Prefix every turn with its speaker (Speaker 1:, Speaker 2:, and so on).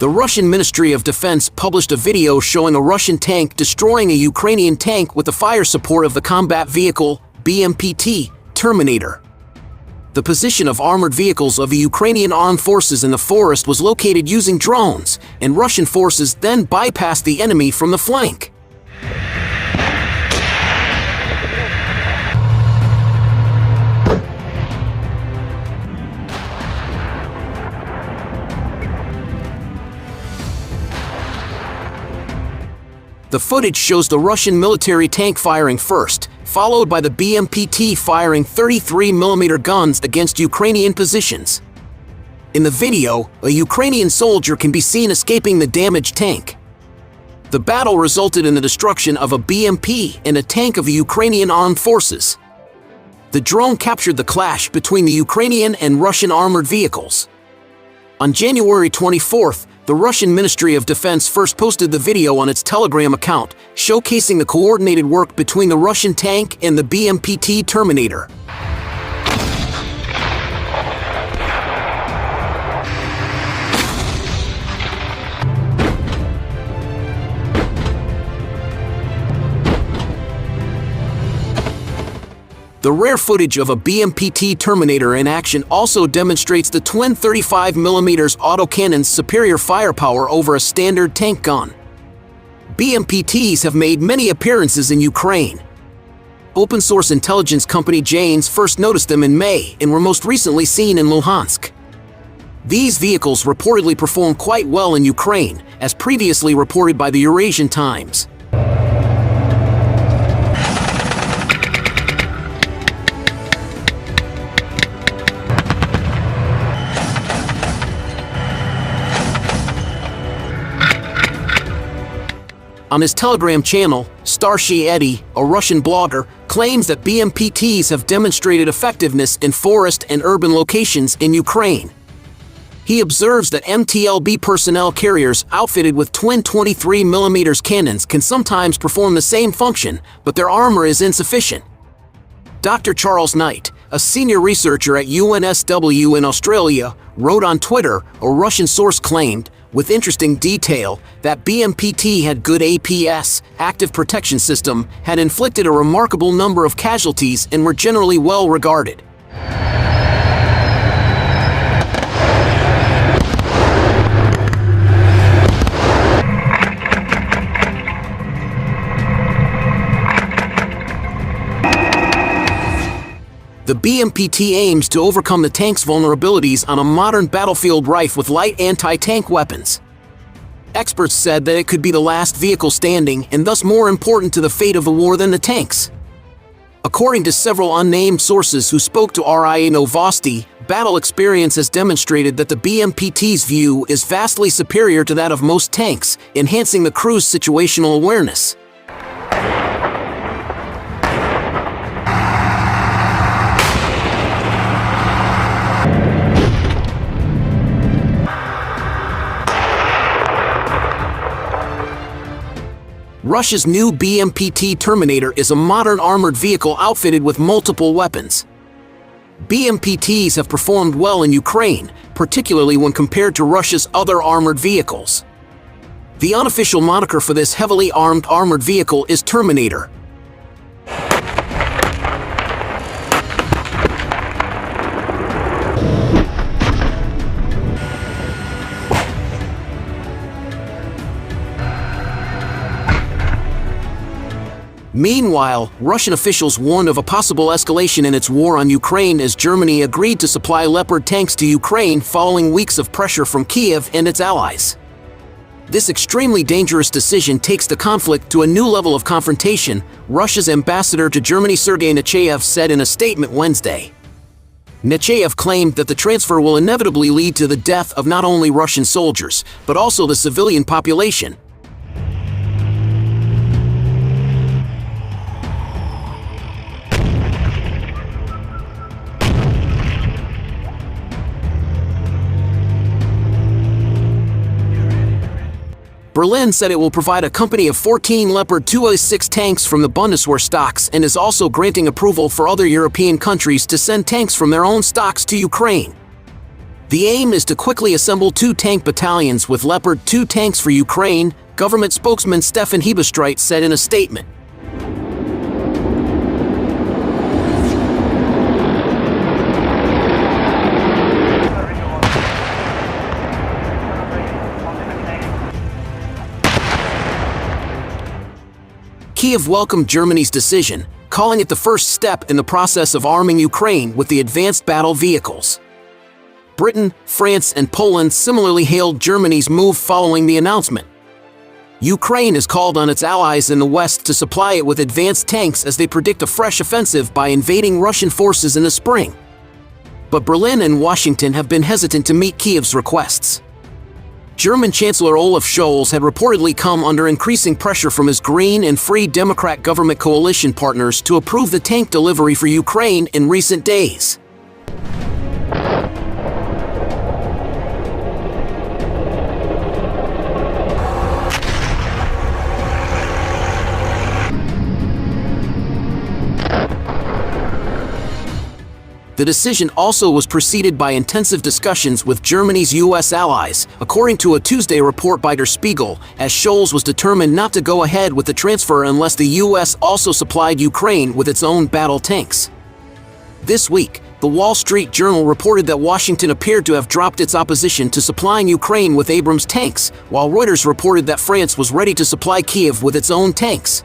Speaker 1: The Russian Ministry of Defense published a video showing a Russian tank destroying a Ukrainian tank with the fire support of the combat vehicle BMPT Terminator. The position of armored vehicles of the Ukrainian armed forces in the forest was located using drones, and Russian forces then bypassed the enemy from the flank. The footage shows the Russian military tank firing first, followed by the BMPT firing 33mm guns against Ukrainian positions. In the video, a Ukrainian soldier can be seen escaping the damaged tank. The battle resulted in the destruction of a BMP and a tank of the Ukrainian armed forces. The drone captured the clash between the Ukrainian and Russian armored vehicles. On January 24th, the Russian Ministry of Defense first posted the video on its Telegram account, showcasing the coordinated work between the Russian tank and the BMPT Terminator. The rare footage of a BMPT Terminator in action also demonstrates the twin 35mm autocannon's superior firepower over a standard tank gun. BMPTs have made many appearances in Ukraine. Open-source intelligence company Janes first noticed them in May and were most recently seen in Luhansk. These vehicles reportedly perform quite well in Ukraine, as previously reported by the Eurasian Times. On his Telegram channel, Starshey Eddie, a Russian blogger, claims that BMPTs have demonstrated effectiveness in forest and urban locations in Ukraine. He observes that MTLB personnel carriers outfitted with twin 23mm cannons can sometimes perform the same function, but their armor is insufficient. Dr. Charles Knight, a senior researcher at UNSW in Australia, wrote on Twitter, a Russian source claimed, with interesting detail, that BMPT had good APS, active protection system, had inflicted a remarkable number of casualties and were generally well regarded. The BMPT aims to overcome the tank's vulnerabilities on a modern battlefield rife with light anti-tank weapons. Experts said that it could be the last vehicle standing and thus more important to the fate of the war than the tanks. According to several unnamed sources who spoke to RIA Novosti, battle experience has demonstrated that the BMPT's view is vastly superior to that of most tanks, enhancing the crew's situational awareness. Russia's new BMPT Terminator is a modern armored vehicle outfitted with multiple weapons. BMPTs have performed well in Ukraine, particularly when compared to Russia's other armored vehicles. The unofficial moniker for this heavily armed armored vehicle is Terminator. Meanwhile, Russian officials warned of a possible escalation in its war on Ukraine as Germany agreed to supply Leopard tanks to Ukraine following weeks of pressure from Kiev and its allies. This extremely dangerous decision takes the conflict to a new level of confrontation, Russia's ambassador to Germany Sergei Nechayev said in a statement Wednesday. Nechayev claimed that the transfer will inevitably lead to the death of not only Russian soldiers, but also the civilian population. Berlin said it will provide a company of 14 Leopard 2A6 tanks from the Bundeswehr stocks and is also granting approval for other European countries to send tanks from their own stocks to Ukraine. The aim is to quickly assemble 2 tank battalions with Leopard 2 tanks for Ukraine, government spokesman Stefan Hebestreit said in a statement. Kyiv welcomed Germany's decision, calling it the first step in the process of arming Ukraine with the advanced battle vehicles. Britain, France, and Poland similarly hailed Germany's move following the announcement. Ukraine has called on its allies in the West to supply it with advanced tanks as they predict a fresh offensive by invading Russian forces in the spring. But Berlin and Washington have been hesitant to meet Kyiv's requests. German Chancellor Olaf Scholz had reportedly come under increasing pressure from his Green and Free Democrat government coalition partners to approve the tank delivery for Ukraine in recent days. The decision also was preceded by intensive discussions with Germany's U.S. allies, according to a Tuesday report by Der Spiegel, as Scholz was determined not to go ahead with the transfer unless the U.S. also supplied Ukraine with its own battle tanks. This week, the Wall Street Journal reported that Washington appeared to have dropped its opposition to supplying Ukraine with Abrams tanks, while Reuters reported that France was ready to supply Kyiv with its own tanks.